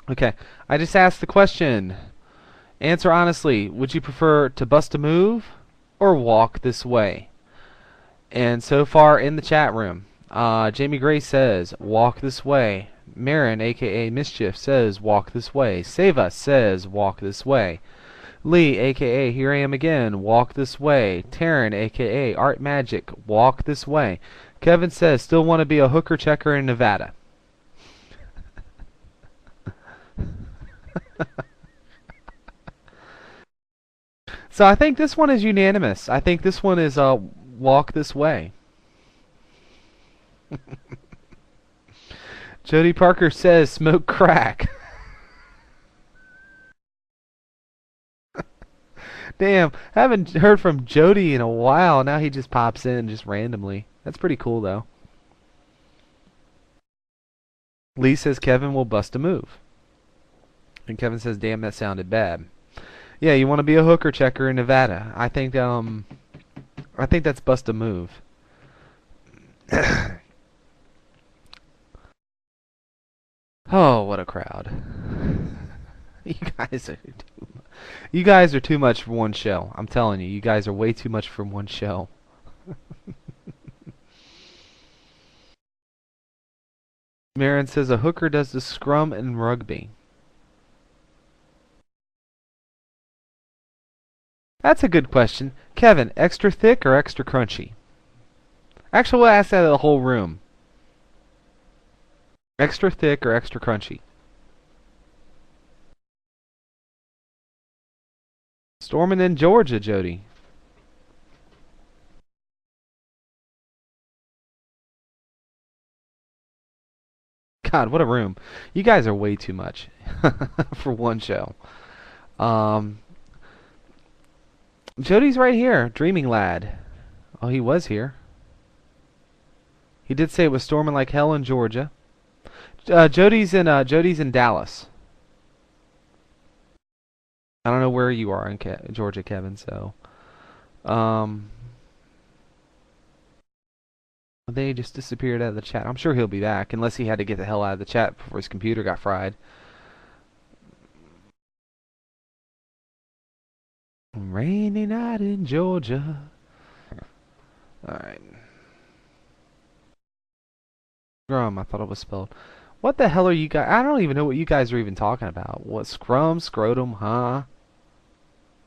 Okay, I just asked the question. Answer honestly. Would you prefer to bust a move or walk this way? And so far in the chat room, Jamie Gray says, walk this way. Marin, aka Mischief, says, walk this way. Save Us says, walk this way. Lee, aka Here I Am Again, walk this way. Taryn, aka Art Magic, walk this way. Kevin says, still want to be a hooker checker in Nevada. So I think this one is unanimous. I think this one is walk this way. Jody Parker says smoke crack. Damn, haven't heard from Jody in a while. Now he just pops in just randomly. That's pretty cool though. Lee says Kevin will bust a move. And Kevin says, damn, that sounded bad. Yeah, you want to be a hooker checker in Nevada. I think that's bust a move. Oh, what a crowd. You guys are too much for one show. I'm telling you, you guys are way too much for one show. Marin says a hooker does the scrum in rugby. That's a good question. Kevin, extra thick or extra crunchy? Actually, we'll ask that of the whole room. Extra thick or extra crunchy? Storming in Georgia, Jody. God, what a room. You guys are way too much for one show. Jody's right here. Dreaming Lad. Oh, he was here. He did say it was storming like hell in Georgia. Jody's in Dallas. I don't know where you are in Georgia, Kevin. So, they just disappeared out of the chat. I'm sure he'll be back, unless he had to get the hell out of the chat before his computer got fried. Rainy night in Georgia. Alright. Scrum, I thought it was spelled. What the hell are you guys? I don't even know what you guys are even talking about. What, scrum, scrotum, huh?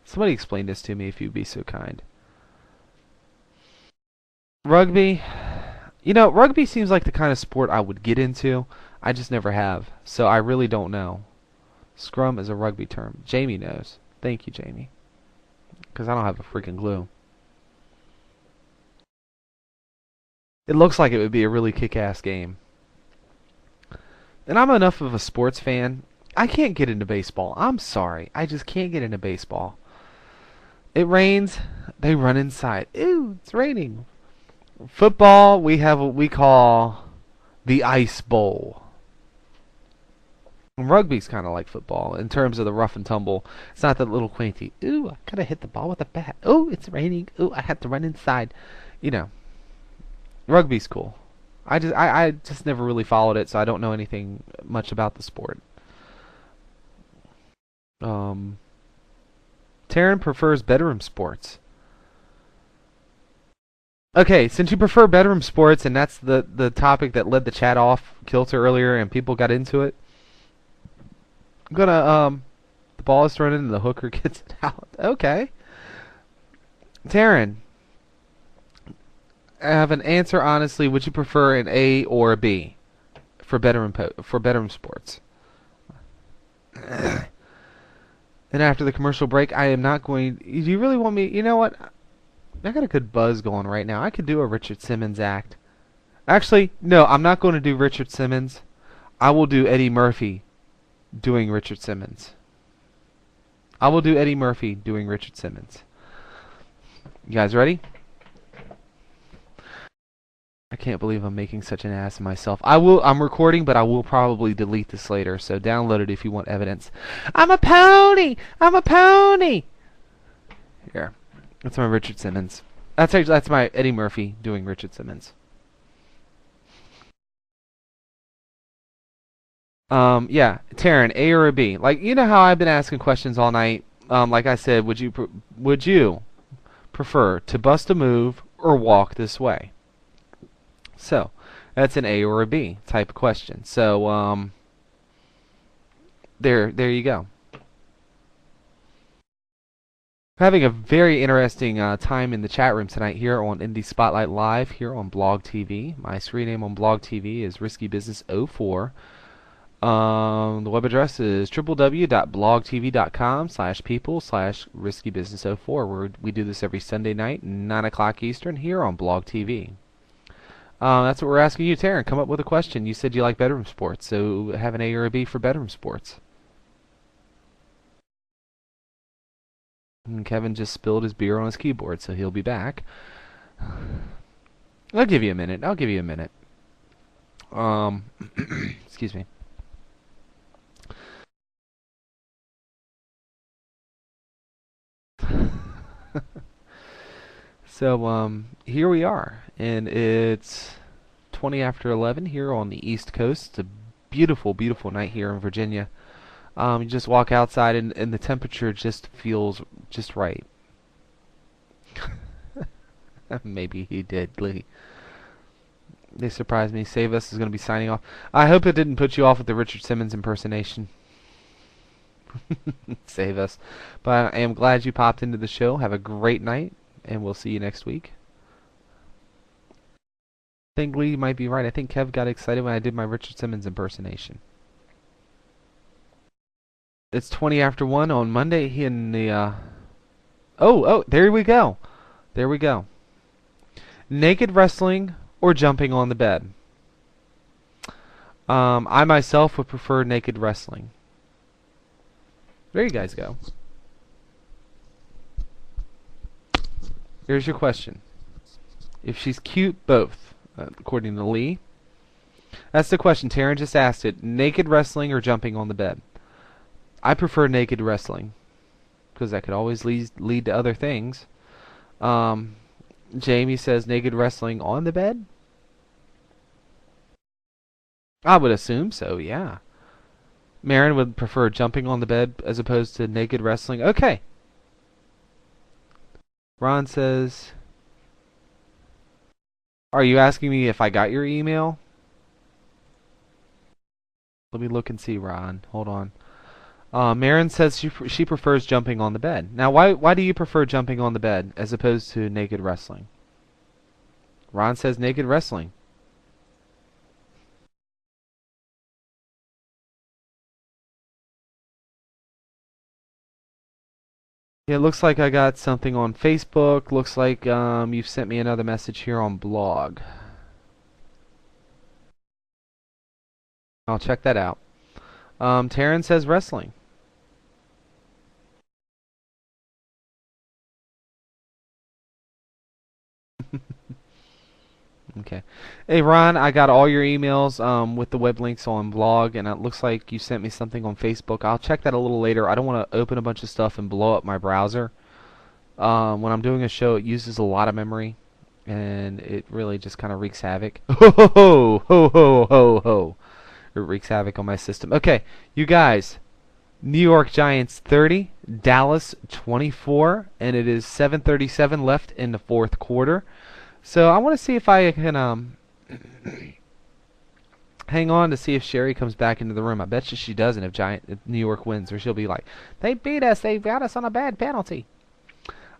Somebody explain this to me if you'd be so kind. Rugby. You know, rugby seems like the kind of sport I would get into. I just never have. So I really don't know. Scrum is a rugby term. Jamie knows. Thank you, Jamie. Because I don't have a freaking clue. It looks like it would be a really kick-ass game. And I'm enough of a sports fan. I can't get into baseball. I'm sorry. I just can't get into baseball. It rains. They run inside. Ew, it's raining. Football, we have what we call the Ice Bowl. And rugby's kind of like football in terms of the rough and tumble. It's not that little quainty. Ooh, I gotta hit the ball with a bat. Oh, it's raining. Ooh, I have to run inside. You know, rugby's cool. I just never really followed it, so I don't know anything much about the sport. Taryn prefers bedroom sports. Okay, since you prefer bedroom sports, and that's the topic that led the chat off kilter earlier, and people got into it, I'm gonna the ball is thrown in and the hooker gets it out. Okay, Taryn, I have an answer. Honestly, would you prefer an A or a B for bedroom sports? And after the commercial break, I am not going. Do you really want me? You know what? I got a good buzz going right now. I could do a Richard Simmons act. Actually, no, I'm not going to do Richard Simmons. I will do Eddie Murphy doing Richard Simmons. I will do Eddie Murphy doing Richard Simmons. You guys ready? I can't believe I'm making such an ass of myself. I'm recording, but I will probably delete this later, so download it if you want evidence. I'm a pony! I'm a pony! Here. That's my Richard Simmons. That's my Eddie Murphy doing Richard Simmons. Yeah, Taryn, A or a B? Like, you know how I've been asking questions all night. Like I said, would you prefer to bust a move or walk this way? So, that's an A or a B type of question. So, there you go. Having a very interesting time in the chat room tonight here on Indie Spotlight Live here on Blog TV. My screen name on Blog TV is Risky Business 04. The web address is www.blogtv.com/people/riskybusiness04, where we do this every Sunday night, 9 o'clock Eastern, here on Blog TV. That's what we're asking you, Taryn. Come up with a question. You said you like bedroom sports, so have an A or a B for bedroom sports. And Kevin just spilled his beer on his keyboard, so he'll be back. I'll give you a minute. Excuse me. So, here we are, and it's 20 after 11 here on the East Coast. It's a beautiful, beautiful night here in Virginia. You just walk outside, and the temperature just feels just right. Maybe he did, Lee. They surprised me. Save Us is going to be signing off. I hope it didn't put you off with the Richard Simmons impersonation. Save Us. But I am glad you popped into the show. Have a great night, and we'll see you next week. I think Lee might be right. I think Kev got excited when I did my Richard Simmons impersonation. It's 20 after 1 on Monday in the... Oh, there we go. There we go. Naked wrestling or jumping on the bed? I myself would prefer naked wrestling. There you guys go. Here's your question. If she's cute, both, according to Lee. That's the question. Taryn just asked it. Naked wrestling or jumping on the bed? I prefer naked wrestling, because that could always lead to other things. Jamie says naked wrestling on the bed? I would assume so, yeah. Marin would prefer jumping on the bed as opposed to naked wrestling. Okay. Ron says, are you asking me if I got your email? Let me look and see, Ron. Hold on. Marin says she prefers jumping on the bed. Now, why do you prefer jumping on the bed as opposed to naked wrestling? Ron says naked wrestling. Yeah, it looks like I got something on Facebook. Looks like you've sent me another message here on blog. I'll check that out. Taryn says wrestling. Okay. Hey, Ron, I got all your emails with the web links on blog, and it looks like you sent me something on Facebook. I'll check that a little later. I don't want to open a bunch of stuff and blow up my browser. When I'm doing a show, it uses a lot of memory, and it really just kind of wreaks havoc. Ho, ho, ho, ho, ho, ho, ho. It wreaks havoc on my system. Okay, you guys. New York Giants 30, Dallas 24, and it is 7:37 left in the fourth quarter. So I want to see if I can hang on to see if Sherry comes back into the room. I bet you she doesn't if New York wins, or she'll be like, they beat us, they got us on a bad penalty.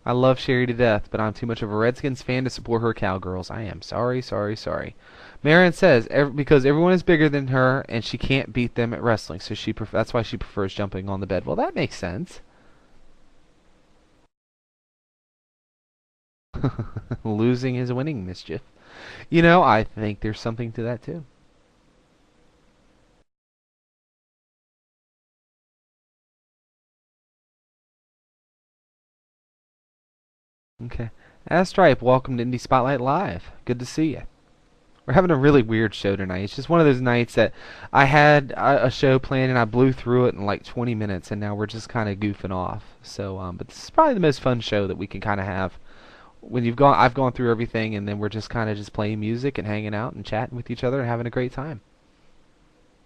I love Sherry to death, but I'm too much of a Redskins fan to support her Cowgirls. I am sorry, sorry, sorry. Marion says because everyone is bigger than her and she can't beat them at wrestling, so that's why she prefers jumping on the bed. Well, that makes sense. Losing is winning, mischief. You know, I think there's something to that too. Okay. Stripe, welcome to Indie Spotlight Live. Good to see you. We're having a really weird show tonight. It's just one of those nights that I had a show planned and I blew through it in like 20 minutes, and now we're just kind of goofing off. So, but this is probably the most fun show that we can kind of have. When I've gone through everything, and then we're just kind of just playing music and hanging out and chatting with each other and having a great time.